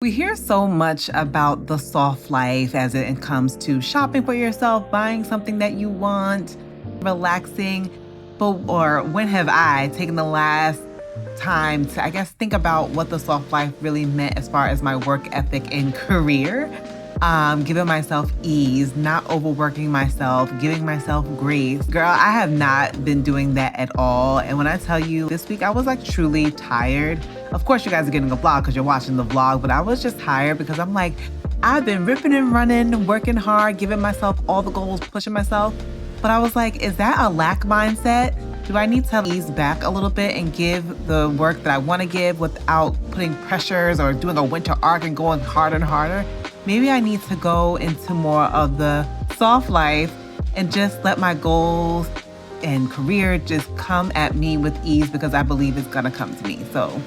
We hear so much about the soft life as it comes to shopping for yourself, buying something that you want, relaxing. Or when have I taken the last time to, think about what the soft life really meant as far as my work ethic and career? Giving myself ease, not overworking myself, giving myself grace. Girl, I have not been doing that at all. And when I tell you this week, I was like truly tired. Of course, you guys are getting a vlog because you're watching the vlog, but I was just tired because I'm like, I've been ripping and running, working hard, giving myself all the goals, pushing myself. But I was like, is that a lack mindset? Do I need to ease back a little bit and give the work that I want to give without putting pressures or doing a winter arc and going harder and harder? Maybe I need to go into more of the soft life and just let my goals and career just come at me with ease because I believe it's gonna come to me. So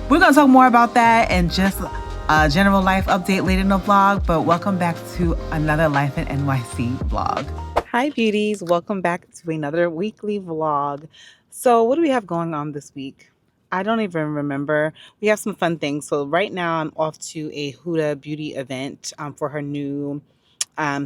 we're gonna talk more about that and just a general life update later in the vlog, but welcome back to another Life in NYC vlog. Hi beauties, welcome back to another weekly vlog. So what do we have going on this week? I don't even remember. We have some fun things. So right now I'm off to a Huda Beauty event for her new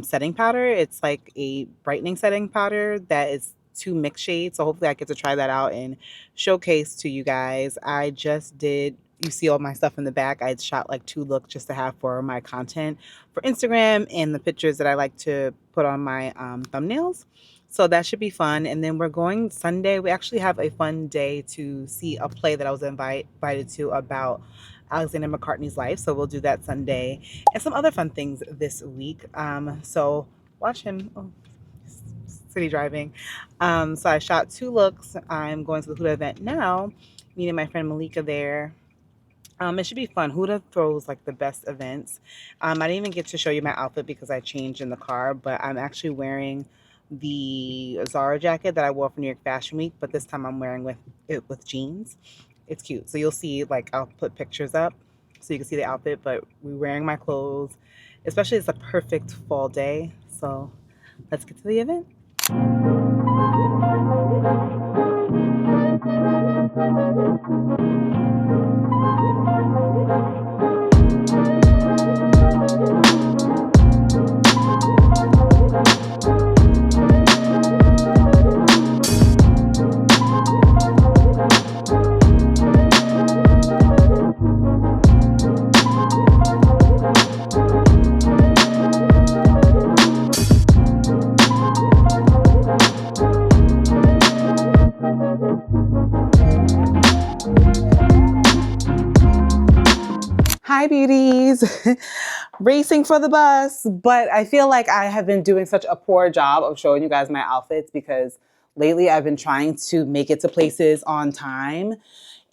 setting powder. It's like a brightening setting powder that is 2 mixed shades. So hopefully I get to try that out and showcase to you guys. I just did, you see all my stuff in the back. I shot like 2 looks just to have for my content for Instagram and the pictures that I like to put on my thumbnails. So that should be fun. And then we're going Sunday. We actually have a fun day to see a play that I was invited to about Alexander McQueen's life. So we'll do that Sunday and some other fun things this week. So watch him. Oh, city driving. So I shot 2 looks. I'm going to the Huda event now, meeting my friend Malika there. It should be fun. Huda throws like the best events. I didn't even get to show you my outfit because I changed in the car, but I'm actually wearing the Zara jacket that I wore for New York Fashion Week, but this time I'm wearing it with jeans. It's cute. So you'll see, like, I'll put pictures up so you can see the outfit, but we're wearing my clothes, especially it's a perfect fall day. So let's get to the event. Hi beauties, racing for the bus, but I feel like I have been doing such a poor job of showing you guys my outfits because lately I've been trying to make it to places on time,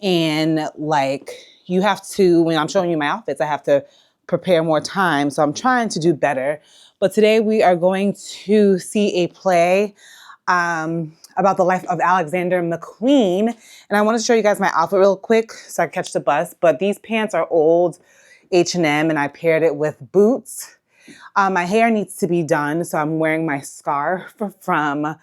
and like you have to, when I'm showing you my outfits, I have to prepare more time, so I'm trying to do better. But today we are going to see a play about the life of Alexander McQueen. And I want to show you guys my outfit real quick so I can catch the bus. But these pants are old H&M and I paired it with boots. My hair needs to be done. So I'm wearing my scarf from,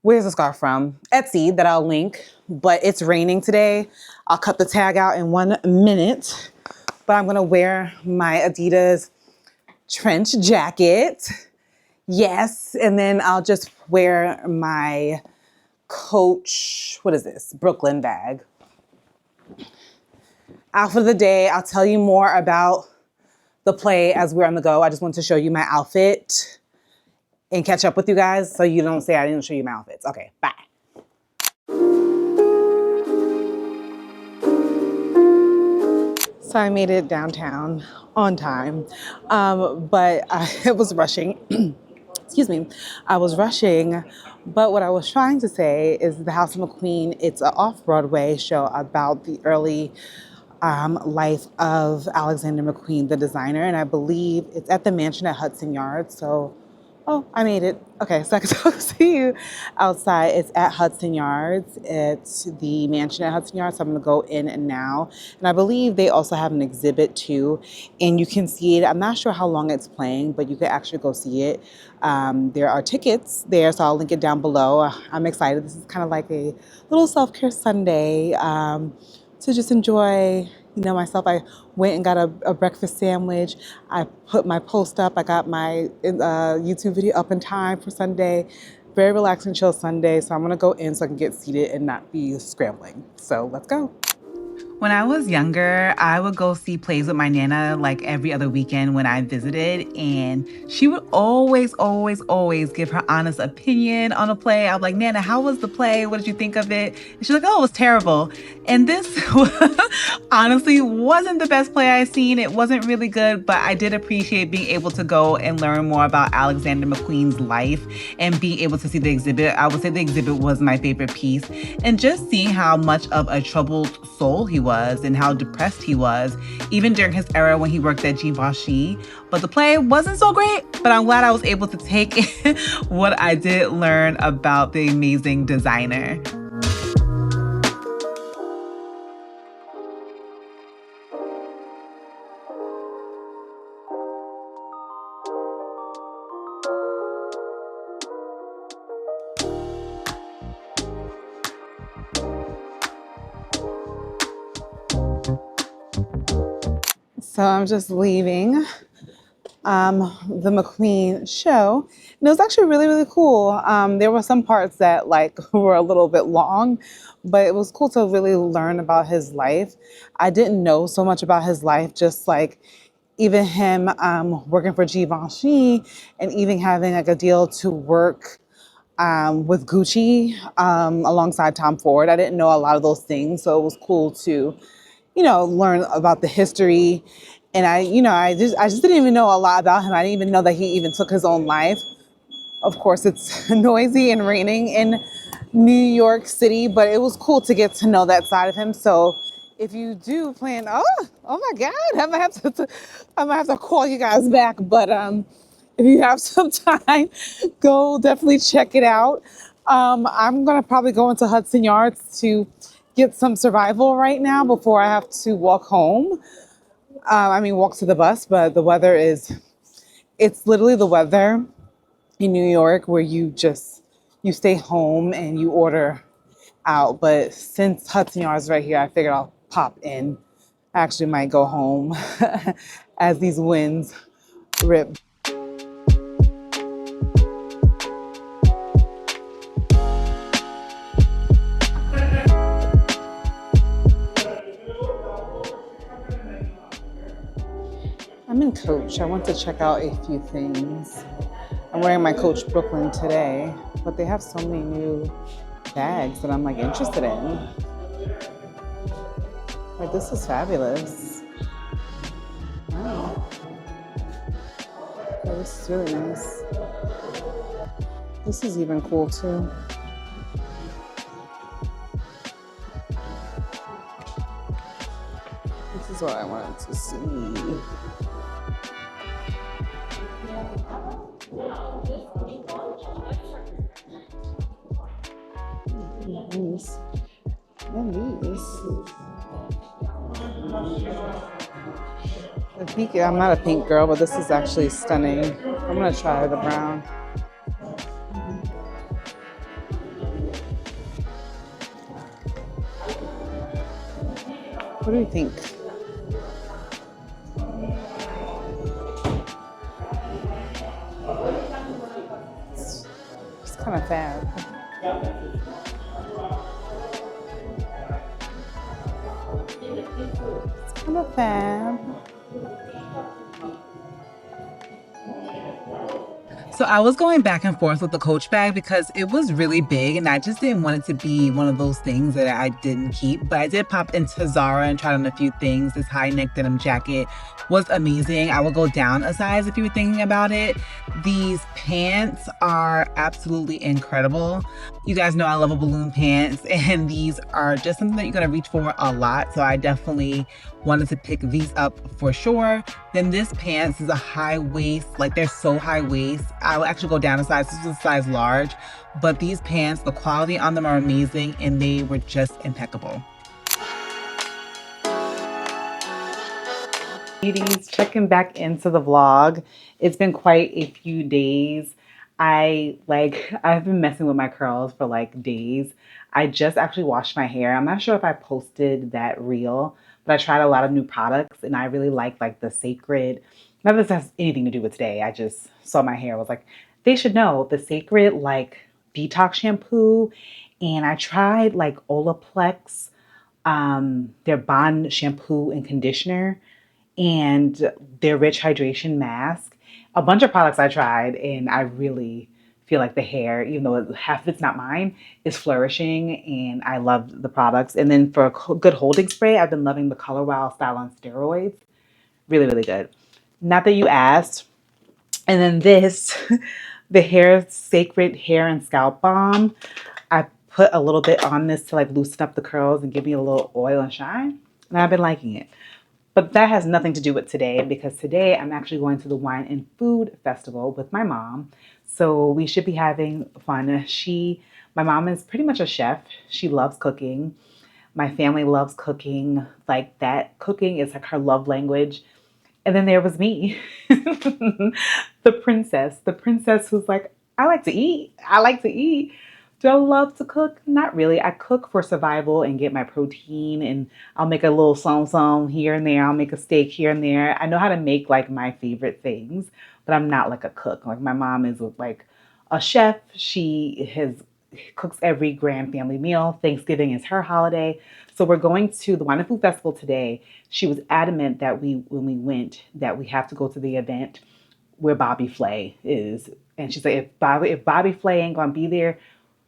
where's the scarf from? Etsy that I'll link. But it's raining today. I'll cut the tag out in 1 minute. But I'm going to wear my Adidas trench jacket. Yes, and then I'll just wear my Coach, what is this? Brooklyn bag. Outfit of the day, I'll tell you more about the play as we're on the go. I just want to show you my outfit and catch up with you guys so you don't say I didn't show you my outfits. Okay, bye. So I made it downtown on time, but I was rushing. Excuse me, I was rushing, but what I was trying to say is The House of McQueen, it's an off-Broadway show about the early life of Alexander McQueen, the designer, and I believe it's at the mansion at Hudson Yards, so, oh, I made it. Okay, so I can see you outside. It's at Hudson Yards. It's the mansion at Hudson Yards, so I'm gonna go in now. And I believe they also have an exhibit too, and you can see it. I'm not sure how long it's playing, but you can actually go see it. There are tickets there, so I'll link it down below. I'm excited. This is kind of like a little self-care Sunday to just enjoy, myself. I went and got a breakfast sandwich. I put my post up. I got my YouTube video up in time for Sunday. Very relaxing, chill Sunday. So I'm gonna go in so I can get seated and not be scrambling. So let's go. When I was younger, I would go see plays with my Nana like every other weekend when I visited. And she would always, always, always give her honest opinion on a play. I'm like, Nana, how was the play? What did you think of it? And she's like, oh, it was terrible. And this honestly wasn't the best play I've seen. It wasn't really good, but I did appreciate being able to go and learn more about Alexander McQueen's life and be able to see the exhibit. I would say the exhibit was my favorite piece. And just seeing how much of a troubled soul he was and how depressed he was, even during his era when he worked at Givenchy. But the play wasn't so great, but I'm glad I was able to take what I did learn about the amazing designer. So I'm just leaving the McQueen show. And it was actually really, really cool. There were some parts that were a little bit long, but it was cool to really learn about his life. I didn't know so much about his life, just even him working for Givenchy and even having a deal to work with Gucci alongside Tom Ford. I didn't know a lot of those things, so it was cool to learn about the history. And I just didn't even know a lot about him. I didn't even know that he even took his own life. Of course, it's noisy and raining in New York City, but it was cool to get to know that side of him. So if you do plan, oh my God, I might have to call you guys back. But if you have some time, go definitely check it out. I'm gonna probably go into Hudson Yards to get some survival right now before I have to walk home. Walk to the bus, but it's literally the weather in New York where you stay home and you order out. But since Hudson Yards is right here, I figured I'll pop in. I actually might go home as these winds rip. I'm in Coach. I want to check out a few things. I'm wearing my Coach Brooklyn today, but they have so many new bags that I'm interested in. This is fabulous. Wow. Oh, this is really nice. This is even cool too. This is what I wanted to see. These. And these. The pink, I'm not a pink girl, but this is actually stunning. I'm gonna try the brown. What do you think? It's kind of fab. It's kind of fab. So I was going back and forth with the Coach bag because it was really big and I just didn't want it to be one of those things that I didn't keep. But I did pop into Zara and try on a few things. This high neck denim jacket was amazing. I will go down a size if you were thinking about it. These pants are absolutely incredible. You guys know I love a balloon pants, and these are just something that you're gonna reach for a lot. So I definitely wanted to pick these up for sure. Then this pants is a high waist, they're so high waist. I will actually go down a size. This is a size large, but these pants, the quality on them are amazing and they were just impeccable. Ladies, checking back into the vlog. It's been quite a few days. I've been messing with my curls for days. I just actually washed my hair. I'm not sure if I posted that reel, but I tried a lot of new products and I really like the Sacred. None of this has anything to do with today. I just saw my hair. I was like, they should know the Sacred like detox shampoo. And I tried like Olaplex, their Bond shampoo and conditioner, and their Rich Hydration mask. A bunch of products I tried, and I really feel like the hair, even though half of it's not mine, is flourishing, and I love the products. And then for a good holding spray, I've been loving the Color Wow Style on steroids. Really, really good. Not that you asked. And then this, the Hair Sacred Hair and Scalp Balm. I put a little bit on this to like loosen up the curls and give me a little oil and shine. And I've been liking it. But that has nothing to do with today because today I'm actually going to the Wine and Food Festival with my mom. So we should be having fun. My mom is pretty much a chef. She loves cooking. My family loves cooking. Like that cooking is like her love language. And then there was me, the princess who's like, I like to eat. I like to eat. Do I love to cook? Not really. I cook for survival and get my protein, and I'll make a little some here and there. I'll make a steak here and there. I know how to make like my favorite things, but I'm not like a cook. Like my mom is like a chef. She cooks every grand family meal. Thanksgiving is her holiday. So we're going to the Wine and Food Festival today. She was adamant that when we went, that we have to go to the event where Bobby Flay is. And she said, if Bobby Flay ain't gonna be there,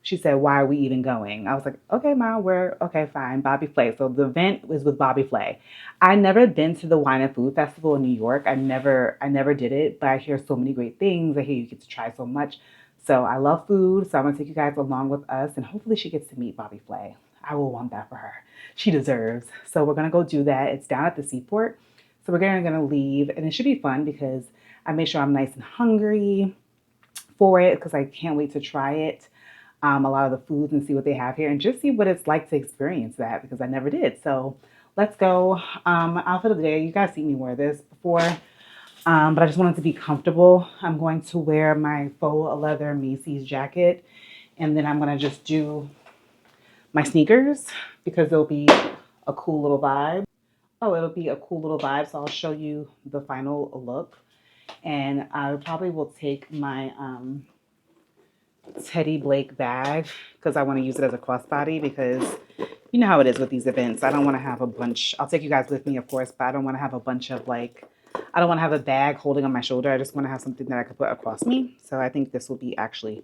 she said, why are we even going? I was like, okay, Mom, okay, fine, Bobby Flay. So the event was with Bobby Flay. I never been to the Wine and Food Festival in New York. I never did it, but I hear so many great things. I hear you get to try so much. So I love food, so I'm gonna take you guys along with us, and hopefully she gets to meet Bobby Flay. I will want that for her. She deserves. So we're gonna go do that. It's down at the seaport. So we're gonna leave, and it should be fun because I made sure I'm nice and hungry for it because I can't wait to try it. A lot of the foods and see what they have here and just see what it's like to experience that because I never did. So let's go. Outfit of the day. You guys see me wear this before, but I just wanted to be comfortable. I'm going to wear my faux leather Macy's jacket, and then I'm going to just do my sneakers because it'll be a cool little vibe. Oh, it'll be a cool little vibe. So I'll show you the final look, and I probably will take my Teddy Blake bag because I want to use it as a crossbody because you know how it is with these events. I don't want to have a bunch. I'll take you guys with me, of course, but I don't want to have a bunch of like, I don't want to have a bag holding on my shoulder. I just want to have something that I could put across me. So I think this will be actually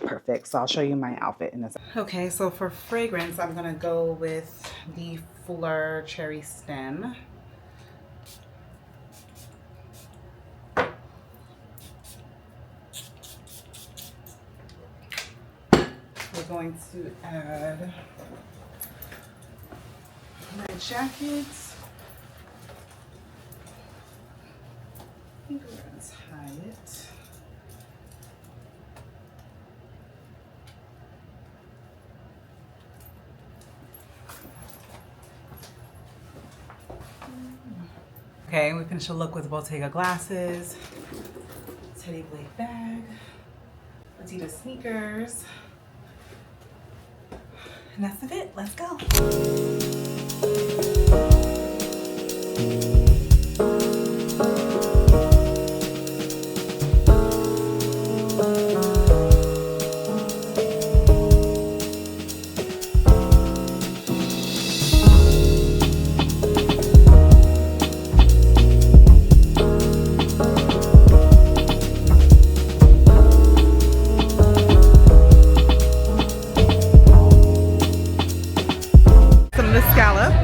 perfect. So I'll show you my outfit in this. Okay, so for fragrance, I'm going to go with the Fleur Cherry Stem. We're going to add my jacket. I think we're going to tie it. Okay, we finished the look with Bottega glasses, Teddy Blake bag, Adidas sneakers. And that's it. Let's go.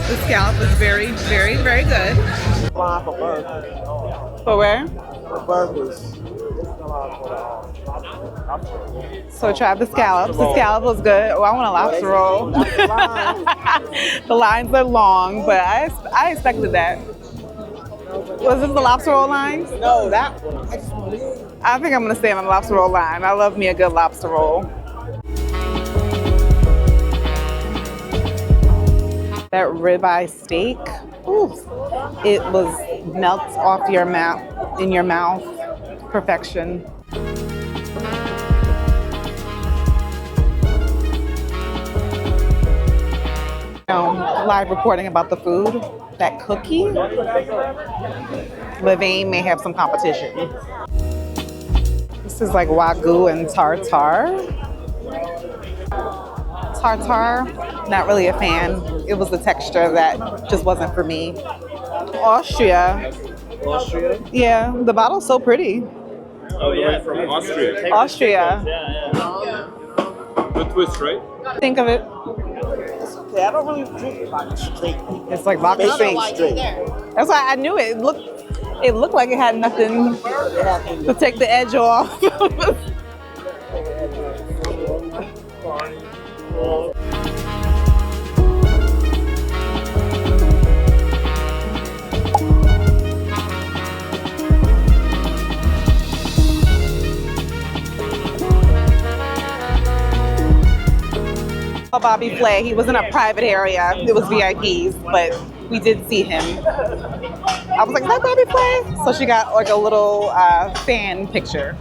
The scallop is very, very, very good. Flying for burgers. For where? For burgers. So try the scallops. The scallop was good. Oh, I want a lobster roll. The lines are long, but I expected that. Was this the lobster roll line? No, that. I think I'm gonna stay on the lobster roll line. I love me a good lobster roll. That ribeye steak, ooh, it melts off your mouth, in your mouth, perfection. Live reporting about the food. that cookie, Levain may have some competition. This is like Wagyu and tartar. Tartar, not really a fan. It was the texture that just wasn't for me. Austria. Austria? Yeah, the bottle's so pretty. Oh yeah, from Austria. Austria. Yeah. Good twist, right? Think of it. Yeah, I don't really drink vodka straight. It's like vodka straight. That's why I knew it. It looked like it had nothing to take the edge off. Bobby Flay. He was in a private area. It was VIPs, but we did see him. I was like, is that Bobby Flay? So she got like a little fan picture.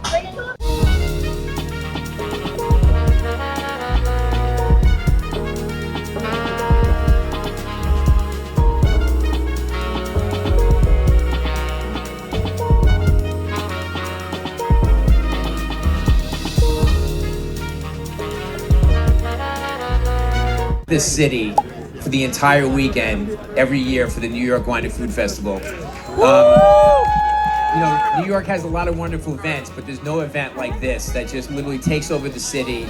This city for the entire weekend every year for the New York Wine and Food Festival. New York has a lot of wonderful events, but there's no event like this that just literally takes over the city.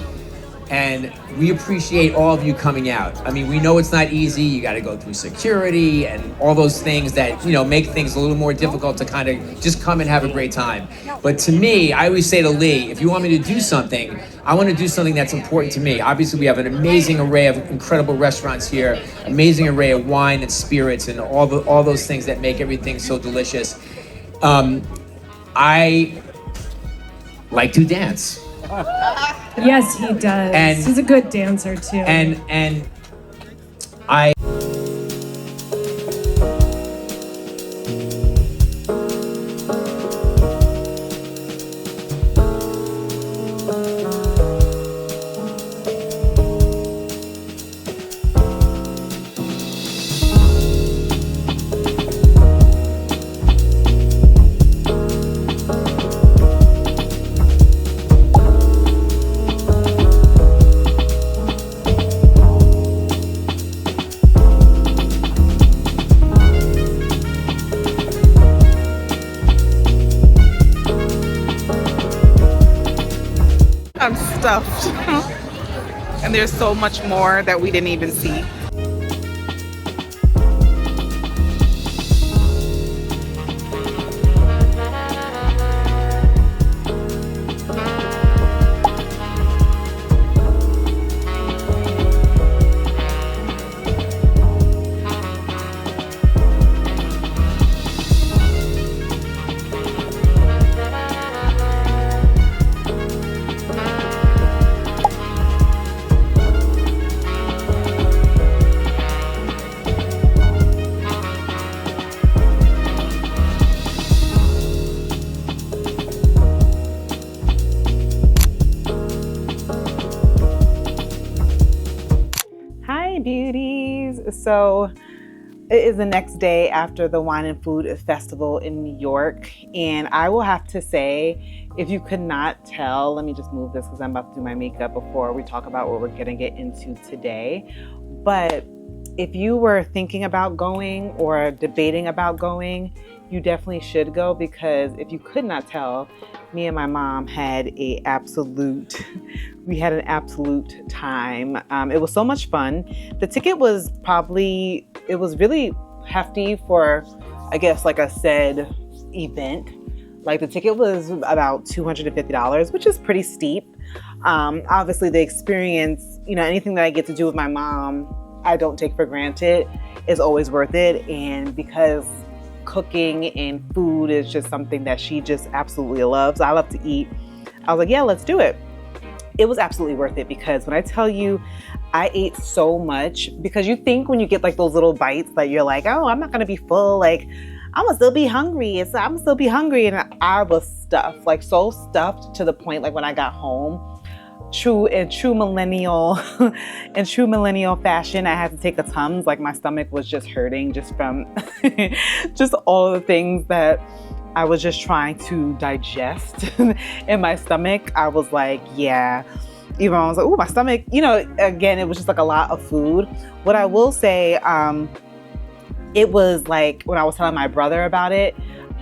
And we appreciate all of you coming out. I mean, we know it's not easy. You got to go through security and all those things that, make things a little more difficult to kind of just come and have a great time. But to me, I always say to Lee, if you want me to do something, I want to do something that's important to me. Obviously, we have an amazing array of incredible restaurants here, amazing array of wine and spirits and all those things that make everything so delicious. I like to dance. Yes, he does. And he's a good dancer too. And I I'm stuffed. And there's so much more that we didn't even see. Beauties. So it is the next day after the Wine and Food Festival in New York, and I will have to say, if you could not tell, let me just move this because I'm about to do my makeup before we talk about what we're going to get into today. But if you were thinking about going or debating about going, you definitely should go, because if you could not tell, me and my mom had an absolute time. It was so much fun. The ticket was really hefty for, I guess, like a said event. Like the ticket was about $250, which is pretty steep. Obviously the experience, anything that I get to do with my mom, I don't take for granted, is always worth it. And because cooking and food is just something that she just absolutely loves. I love to eat. I was like, yeah, let's do it. It was absolutely worth it, because when I tell you, I ate so much, because you think when you get like those little bites that you're like, oh, I'm not going to be full. Like, I'm going to still be hungry. I'm still be hungry. And I was stuffed, like so stuffed to the point, like when I got home, true millennial in true millennial fashion, I had to take a Tums. Like my stomach was just hurting just from just all of the things that I was just trying to digest in my stomach. I was like, yeah. Even I was like, oh, my stomach, again, it was just like a lot of food. What I will say, it was like when I was telling my brother about it,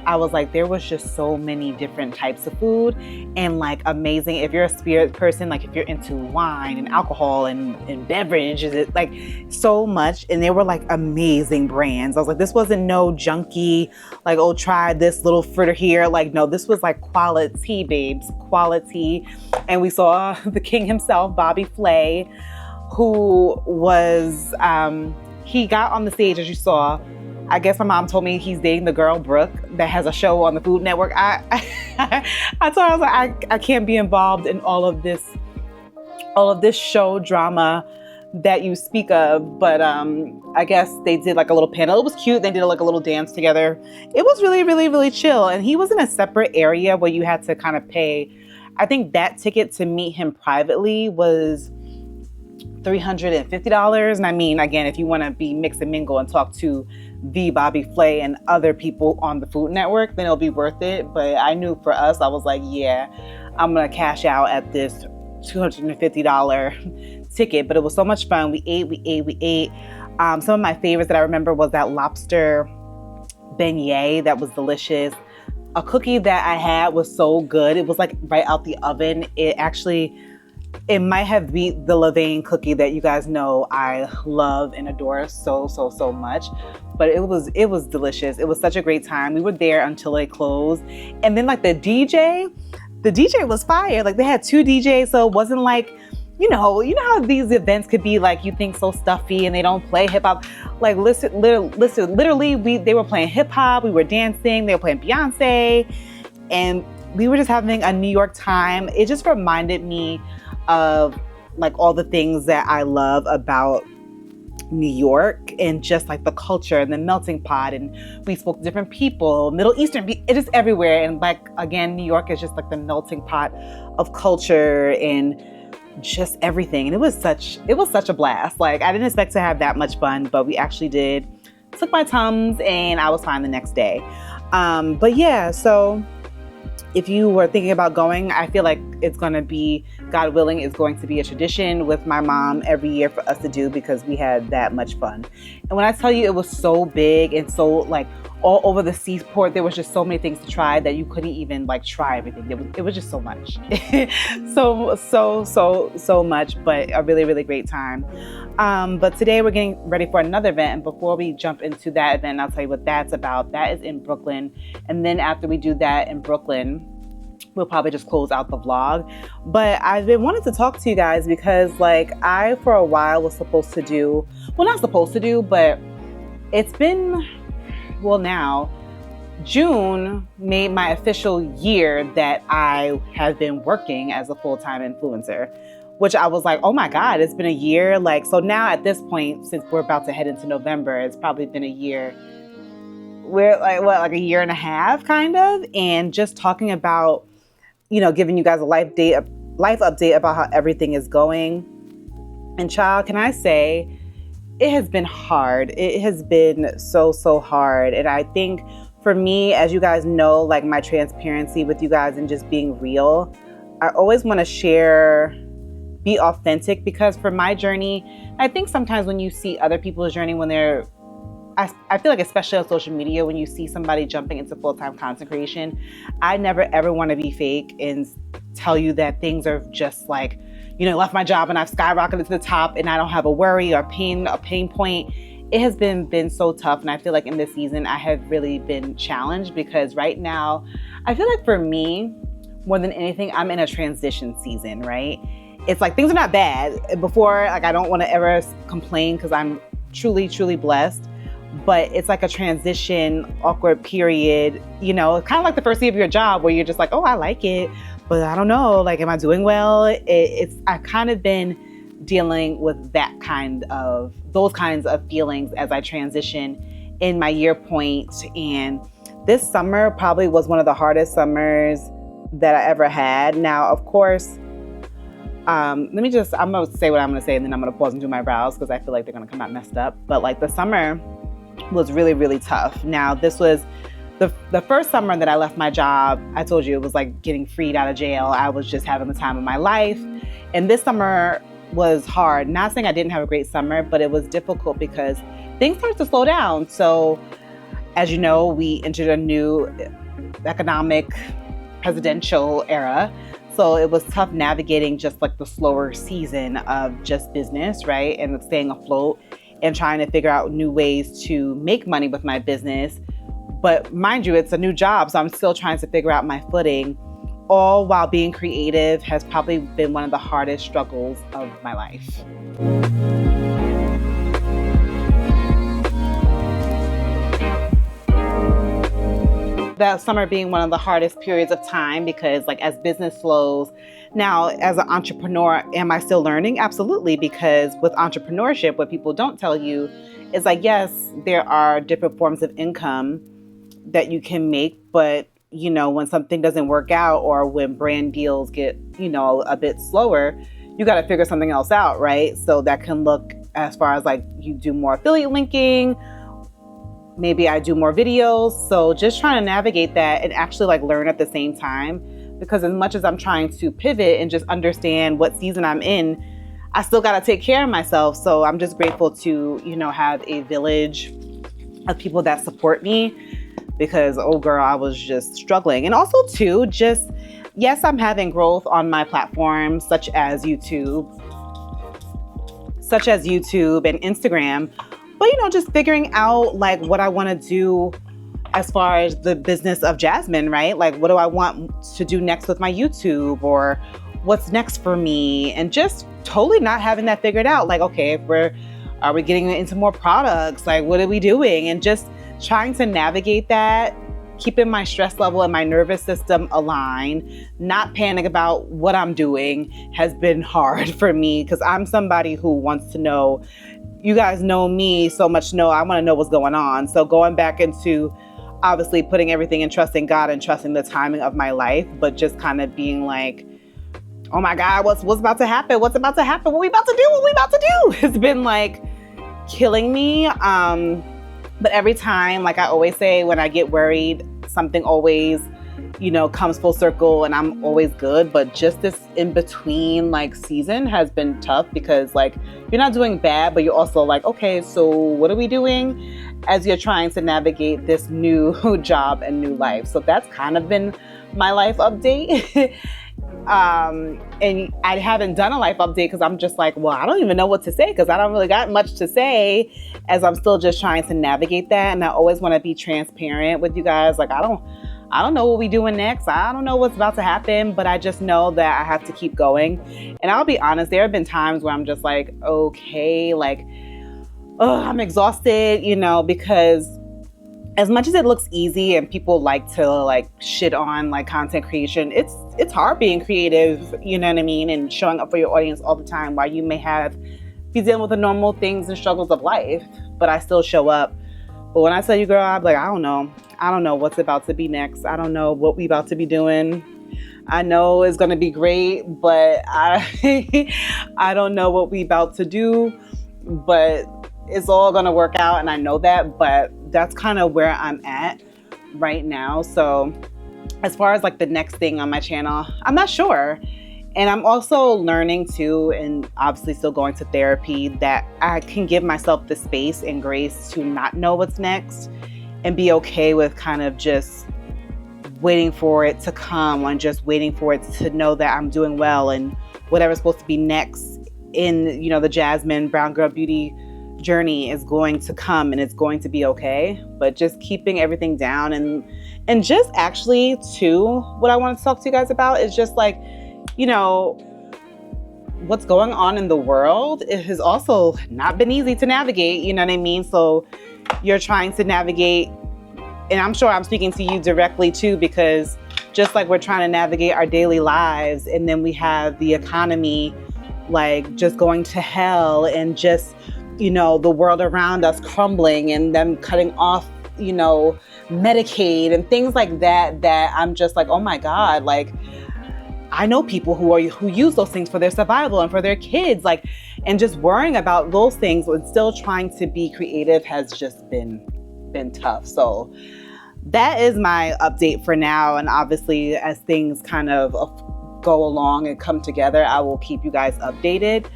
I was like, there was just so many different types of food and like amazing. If you're a spirit person, like if you're into wine and alcohol and beverages, it like so much. And they were like amazing brands. I was like, this wasn't no junky, like, oh, try this little fritter here. Like, no, this was like quality, babes, quality. And we saw the king himself, Bobby Flay, who was, he got on the stage, as you saw. I guess my mom told me he's dating the girl Brooke that has a show on the Food Network. I told her, I was like, I can't be involved in all of this show drama that you speak of. But I guess they did like a little panel. It was cute. They did like a little dance together. It was really, really, really chill. And he was in a separate area where you had to kind of pay. I think that ticket to meet him privately was $350. And I mean, again, if you want to be mix and mingle and talk to the Bobby Flay and other people on the Food Network, then it'll be worth it. But I knew for us, I was like, yeah, I'm going to cash out at this $250 ticket. But it was so much fun. We ate. Some of my favorites that I remember was that lobster beignet. That was delicious. A cookie that I had was so good. It was like right out the oven. It might have beat the Levain cookie that you guys know I love and adore so much. But it was delicious. It was such a great time. We were there until they closed. And then like the DJ was fire. Like they had 2 DJs, so it wasn't like, you know how these events could be like, you think so stuffy and they don't play hip hop. Like literally they were playing hip hop, we were dancing, they were playing Beyonce, and we were just having a New York time. It just reminded me of like all the things that I love about New York and just like the culture and the melting pot, and we spoke to different people, Middle Eastern, it is everywhere. And like, again, New York is just like the melting pot of culture and just everything. And it was such a blast. Like I didn't expect to have that much fun, but we actually did. Took my Tums and I was fine the next day. But yeah, so if you were thinking about going, I feel like it's going to be, God willing, it's going to be a tradition with my mom every year for us to do, because we had that much fun. And when I tell you it was so big and so like all over the seaport, there was just so many things to try that you couldn't even like try everything. It was just so much. so much, but a really, really great time. But today we're getting ready for another event. And before we jump into that event, I'll tell you what that's about. That is in Brooklyn. And then after we do that in Brooklyn, we'll probably just close out the vlog. But I've been wanting to talk to you guys because like I, for a while, was supposed to do, well, not supposed to do, but it's been, well, now June made my official year that I have been working as a full-time influencer, which I was like, oh my God, it's been a year. Like, so now at this point, since we're about to head into November, it's probably been a year. We're like a year and a half kind of. And just talking about, giving you guys a life update about how everything is going. And child, can I say, it has been hard. It has been so hard. And I think for me, as you guys know, like my transparency with you guys and just being real, I always want to share, be authentic, because for my journey, I think sometimes when you see other people's journey, when they're, I feel like especially on social media, when you see somebody jumping into full-time content creation, I never ever want to be fake and tell you that things are just like, left my job and I've skyrocketed to the top and I don't have a worry or a pain point. It has been so tough. And I feel like in this season, I have really been challenged because right now, I feel like for me, more than anything, I'm in a transition season, right? It's like things are not bad. Before, like I don't want to ever complain because I'm truly blessed. But it's like a transition, awkward period, kind of like the first day of your job where you're just like, oh, I like it, but I don't know, like, am I doing well? I've kind of been dealing with those kinds of feelings as I transition in my year point. And this summer probably was one of the hardest summers that I ever had. Now, of course, I'm going to say what I'm going to say, and then I'm going to pause and do my brows because I feel like they're going to come out messed up. But like the summer was really, really tough. Now, this was the first summer that I left my job. I told you it was like getting freed out of jail. I was just having the time of my life. And this summer was hard. Not saying I didn't have a great summer, but it was difficult because things started to slow down. So as you know, we entered a new economic presidential era. So it was tough navigating just like the slower season of just business, right? And staying afloat and trying to figure out new ways to make money with my business. But mind you, it's a new job, so I'm still trying to figure out my footing, all while being creative has probably been one of the hardest struggles of my life. That summer being one of the hardest periods of time because like as business slows, now as an entrepreneur, am I still learning? Absolutely, because with entrepreneurship, what people don't tell you is like, yes, there are different forms of income that you can make, but you know, when something doesn't work out or when brand deals get, you know, a bit slower, you got to figure something else out, right? So that can look as far as like you do more affiliate linking, maybe I do more videos. So just trying to navigate that and actually like learn at the same time, because as much as I'm trying to pivot and just understand what season I'm in, I still got to take care of myself. So I'm just grateful to, you know, have a village of people that support me, because, oh girl, I was just struggling. And also too, just, yes, I'm having growth on my platforms such as YouTube and Instagram, but, you know, just figuring out like what I want to do as far as the business of Jasmine, right? Like, what do I want to do next with my YouTube, or what's next for me? And just totally not having that figured out. Like, okay, are we getting into more products? Like, what are we doing? And just trying to navigate that, keeping my stress level and my nervous system aligned, not panic about what I'm doing has been hard for me, because I'm somebody who wants to know. You guys know me so much, I want to know what's going on. So going back into obviously putting everything and trusting God and trusting the timing of my life, but just kind of being like, oh my God, what's about to happen? What's about to happen? What we about to do? What we about to do? It's been like killing me. But every time, like I always say, when I get worried, something always, you know, comes full circle and I'm always good. But just this in between like season has been tough, because like you're not doing bad, but you're also like, okay, so what are we doing as you're trying to navigate this new job and new life? So that's kind of been my life update. And I haven't done a life update because I'm just like, well, I don't even know what to say, because I don't really got much to say, as I'm still just trying to navigate that. And I always want to be transparent with you guys. Like, I don't know what we doing next. I don't know what's about to happen, but I just know that I have to keep going. And I'll be honest, there have been times where I'm just like, okay, like, oh, I'm exhausted, you know, because as much as it looks easy and people like to like shit on like content creation, it's hard being creative, you know what I mean? And showing up for your audience all the time while you may be dealing with the normal things and struggles of life, but I still show up. But when I tell you, girl, I'm like, I don't know what's about to be next. I don't know what we about to be doing. I know it's going to be great, but I don't know what we about to do, but it's all going to work out. And I know that, but that's kind of where I'm at right now. So as far as like the next thing on my channel, I'm not sure. And I'm also learning too, and obviously still going to therapy, that I can give myself the space and grace to not know what's next and be okay with kind of just waiting for it to come, and just waiting for it to know that I'm doing well, and whatever's supposed to be next in, you know, the Jasmine Brown Girl Beauty journey is going to come, and it's going to be okay. But just keeping everything down, and just actually too, what I want to talk to you guys about is just like, you know, what's going on in the world. It has also not been easy to navigate, you know what I mean? So you're trying to navigate, and I'm sure I'm speaking to you directly too, because just like we're trying to navigate our daily lives, and then we have the economy like just going to hell, and just, you know, the world around us crumbling, and them cutting off, you know, Medicaid and things like that, that I'm just like, oh my God, like I know people who use those things for their survival and for their kids, like, and just worrying about those things but still trying to be creative has just been tough. So that is my update for now. And obviously, as things kind of go along and come together, I will keep you guys updated.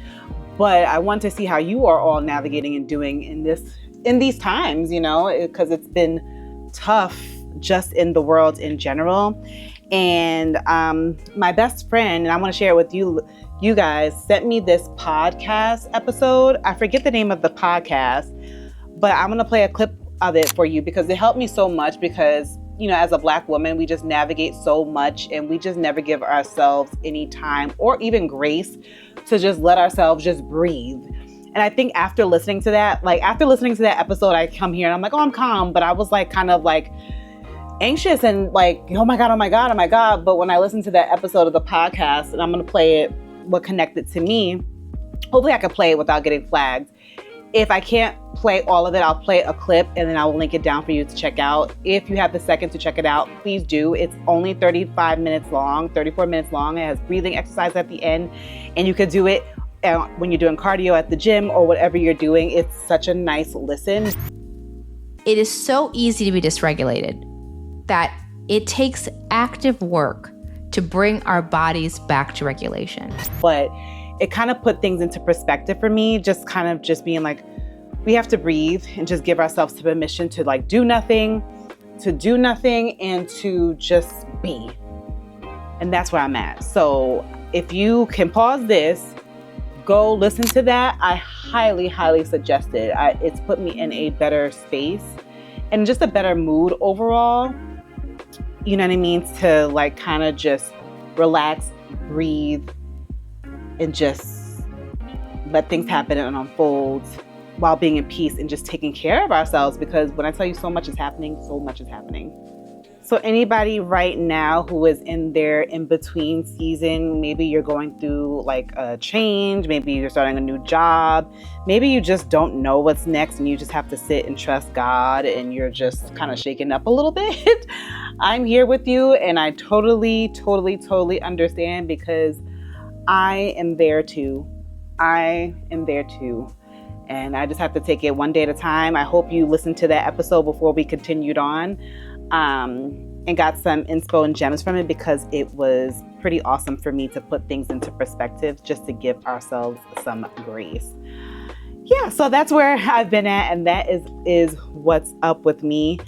But I want to see how you are all navigating and doing in these times, because it's been tough just in the world in general. And my best friend, and I want to share it with you guys, sent me this podcast episode. I forget the name of the podcast, but I'm going to play a clip of it for you because it helped me so much because, as a Black woman, we just navigate so much and we just never give ourselves any time or even grace to just let ourselves just breathe. And I think after listening to that episode, I come here and I'm like, oh, I'm calm. But I was like, kind of like anxious and like, oh my God. But when I listened to that episode of the podcast, and I'm going to play it, what connected to me, hopefully I can play it without getting flagged. If I can't play all of it, I'll play a clip and then I will link it down for you to check out. If you have the second to check it out, please do. It's only 34 minutes long. It has breathing exercise at the end, and you could do it when you're doing cardio at the gym or whatever you're doing. It's such a nice listen. It is so easy to be dysregulated that it takes active work to bring our bodies back to regulation. But it kind of put things into perspective for me, just being like, we have to breathe and just give ourselves the permission to like do nothing and to just be. And that's where I'm at. So if you can pause this, go listen to that. I highly, highly suggest it. It's put me in a better space and just a better mood overall. You know what I mean? To like kind of just relax, breathe, and just let things happen and unfold while being in peace and just taking care of ourselves. Because when I tell you so much is happening. So anybody right now who is in their in-between season, maybe you're going through like a change, maybe you're starting a new job, maybe you just don't know what's next and you just have to sit and trust God and you're just kind of shaken up a little bit. I'm here with you and I totally understand because I am there too. And I just have to take it one day at a time. I hope you listened to that episode before we continued on. And got some inspo and gems from it because it was pretty awesome for me to put things into perspective just to give ourselves some grace. Yeah, so that's where I've been at, and that is what's up with me.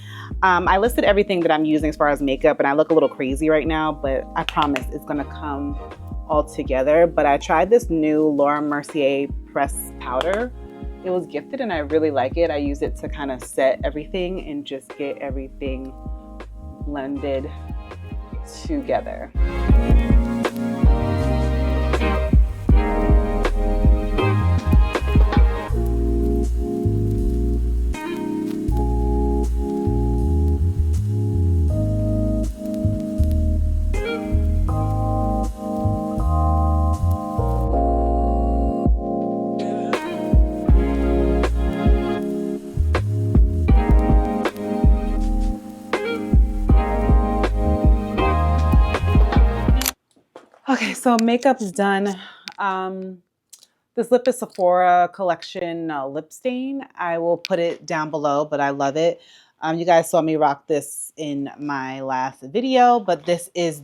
I listed everything that I'm using as far as makeup, and I look a little crazy right now, but I promise it's gonna come all together. But I tried this new Laura Mercier press powder. It was gifted and I really like it. I use it to kind of set everything and just get everything blended together. Okay, so makeup's done. This lip is Sephora collection lip stain. I will put it down below, but I love it. You guys saw me rock this in my last video, but this is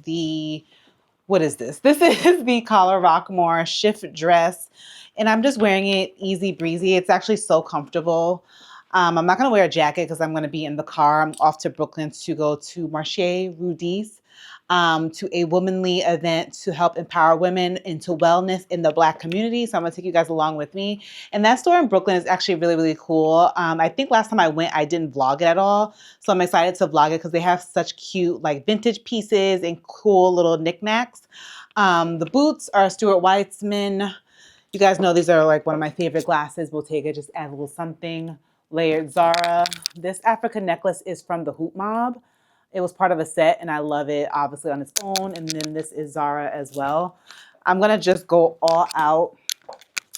what is this? This is the Collar Rockmore shift dress, and I'm just wearing it easy breezy. It's actually so comfortable. I'm not gonna wear a jacket because I'm gonna be in the car. I'm off to Brooklyn to go to Marché Rudis. To a womanly event to help empower women into wellness in the Black community. So I'm gonna take you guys along with me. And that store in Brooklyn is actually really, really cool. I think last time I went, I didn't vlog it at all. So I'm excited to vlog it because they have such cute like vintage pieces and cool little knickknacks. The boots are Stuart Weitzman. You guys know these are like one of my favorite glasses. Bottega just add a little something. Layered Zara. This Africa necklace is from the Hoop Mob. It was part of a set and I love it obviously on its own. And then this is Zara as well. I'm gonna just go all out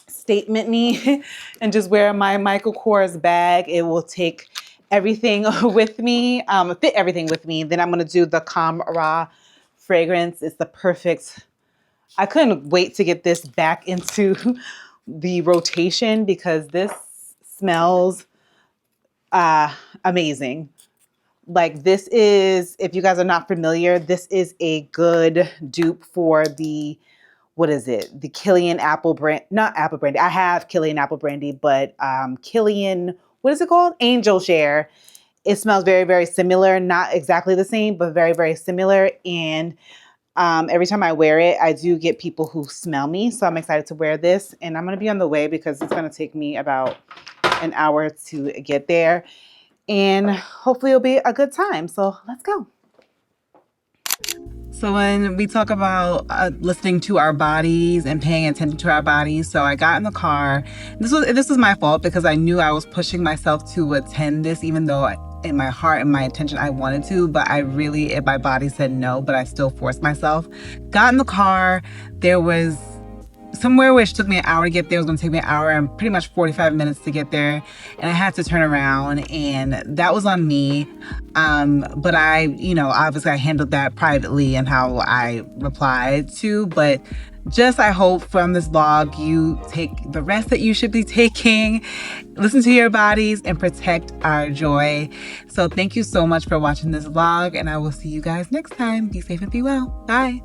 statement me and just wear my Michael Kors bag. It will take everything with me, fit everything with me. Then I'm gonna do the Calm Ra fragrance. It's the perfect I couldn't wait to get this back into the rotation because this smells amazing. Like this is, if you guys are not familiar, this is a good dupe for the, what is it? The Killian Apple brand, not Apple Brandy. I have Killian Apple Brandy, but Killian, what is it called? Angel Share. It smells very, very similar. Not exactly the same, but very, very similar. And every time I wear it, I do get people who smell me. So I'm excited to wear this. And I'm going to be on the way because it's going to take me about an hour to get there. And hopefully it'll be a good time. So let's go. So when we talk about listening to our bodies and paying attention to our bodies, so I got in the car. This was my fault because I knew I was pushing myself to attend this, even though in my heart and my intention I wanted to, but my body said no, but I still forced myself. Got in the car. There was somewhere which took me an hour to get there. It was going to take me an hour and pretty much 45 minutes to get there. And I had to turn around, and that was on me. But obviously I handled that privately and how I replied to, but I hope from this vlog, you take the rest that you should be taking, listen to your bodies, and protect our joy. So thank you so much for watching this vlog, and I will see you guys next time. Be safe and be well. Bye.